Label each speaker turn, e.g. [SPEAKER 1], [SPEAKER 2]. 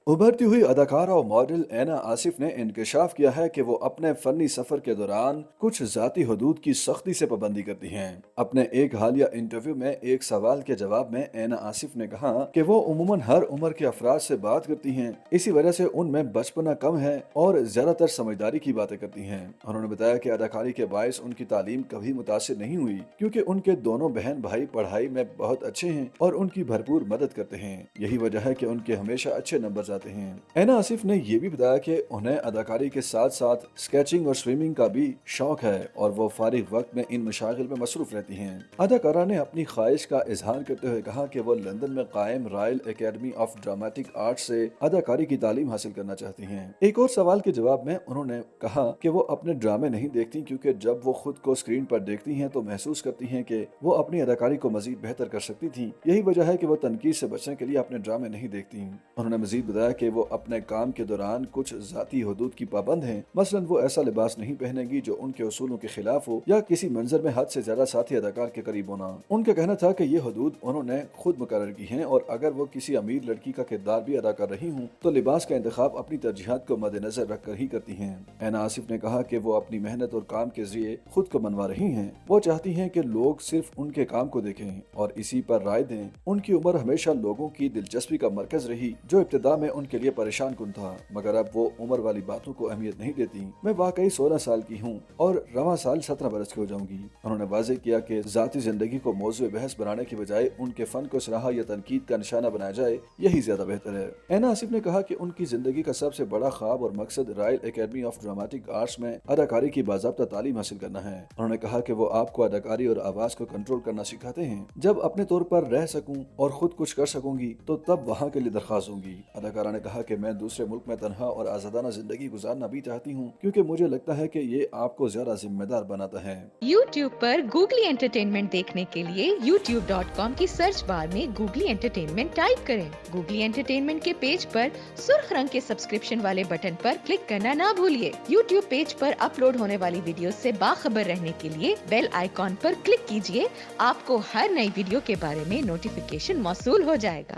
[SPEAKER 1] उभरती हुई अदाकारा और मॉडल ऐना आसिफ ने इंकशाफ किया है कि वो अपने फनी सफर के दौरान कुछ जाती हदूद की सख्ती से पाबंदी करती हैं। अपने एक हालिया इंटरव्यू में एक सवाल के जवाब में ऐना आसिफ ने कहा कि वो उमूमन हर उम्र के अफराद से बात करती हैं, इसी वजह से उनमें बचपना कम है और ज्यादातर समझदारी की बातें करती हैं। उन्होंने बताया कि अदाकारी के बायस उनकी तालीम कभी मुतासिर नहीं हुई, क्योंकि उनके दोनों बहन भाई पढ़ाई में बहुत अच्छे हैं और उनकी भरपूर मदद करते हैं। यही वजह है कि उनके हमेशा अच्छे नंबर आते हैं। ऐना आसिफ ने ये भी बताया कि उन्हें अदाकारी के साथ साथ स्केचिंग और स्विमिंग का भी शौक है और वो फारिग वक्त में इन मशागिल में मसरूफ रहती हैं। अदाकारा ने अपनी ख्वाहिश का इजहार करते हुए कहा कि वो लंदन में कायम royal academy of dramatic art से अदाकारी की तालीम हासिल करना चाहती हैं। एक और सवाल के जवाब में उन्होंने कहा कि वो अपने ड्रामे नहीं देखती, क्योंकि जब वो खुद को स्क्रीन पर देखती हैं तो महसूस करती हैं कि वो अपनी अदाकारी को मजीद बेहतर कर सकती थी। यही वजह है कि वो तनकीद से बचने के लिए अपने ड्रामे नहीं देखती। उन्होंने मजीद बताया कि वो अपने काम के दौरान कुछ जाती हदूद की पाबंद हैं। मसलन वो ऐसा लिबास नहीं पहनेगी जो उनके उसूलों के खिलाफ हो या किसी मंजर में हद से ज्यादा साथी अदाकार के करीब होना। उनका कहना था कि ये हदूद उन्होंने खुद मुकर्रर की हैं और अगर वो किसी अमीर लड़की का किरदार भी अदा कर रही हूँ तो लिबास का इंतखाब अपनी तरजीहात को मद्देनजर रखकर ही करती हैं। ऐना आसिफ ने कहा कि वो अपनी मेहनत और काम के जरिए खुद को मनवा रही हैं। वो चाहती हैं कि लोग सिर्फ उनके काम को देखें और इसी पर राय दें। उनकी उम्र हमेशा लोगों की दिलचस्पी का मरकज रही, जो इब्तिदा में उनके लिए परेशान कुन था, मगर अब वो उम्र वाली बातों को अहमियत नहीं देती। मैं वाकई 16 साल की हूँ और रवां साल 17 बरस की हो जाऊंगी। उन्होंने वाज़ेह किया कि जाती जिंदगी को मौजूद बहस बनाने की बजाय उनके फन को सराहा या तनकीद का निशाना बनाया जाए, यही ज्यादा बेहतर है। ऐना आसिफ ने कहा कि उनकी जिंदगी का सबसे बड़ा ख्वाब और मकसद royal academy of dramatic arts में अदाकारी की बाज़ाब्ता तालीम हासिल करना है। उन्होंने कहा कि वो आपको अदाकारी और आवाज को कंट्रोल करना सिखाते हैं। जब अपने तौर पर रह सकूं और खुद कुछ कर सकूंगी तो तब वहाँ के लिए दरख्वास्त दूंगी। अदाकारा ने कहा कि मैं दूसरे मुल्क में तनहा और आजादाना जिंदगी गुजारना भी चाहती हूँ, क्योंकि मुझे लगता है कि ये आपको ज्यादा जिम्मेदार बनाता है।
[SPEAKER 2] YouTube पर गूगली एंटरटेनमेंट देखने के लिए youtube.com की सर्च बार में गूगली एंटरटेनमेंट टाइप करें। गूगली एंटरटेनमेंट के पेज पर सुर्ख रंग के सब्सक्रिप्शन वाले बटन पर क्लिक करना ना भूलिए। YouTube पेज पर अपलोड होने वाली वीडियो से बाखबर रहने के लिए बेल आइकॉन पर क्लिक कीजिए। आपको हर नई वीडियो के बारे में नोटिफिकेशन मौसूल हो जाएगा।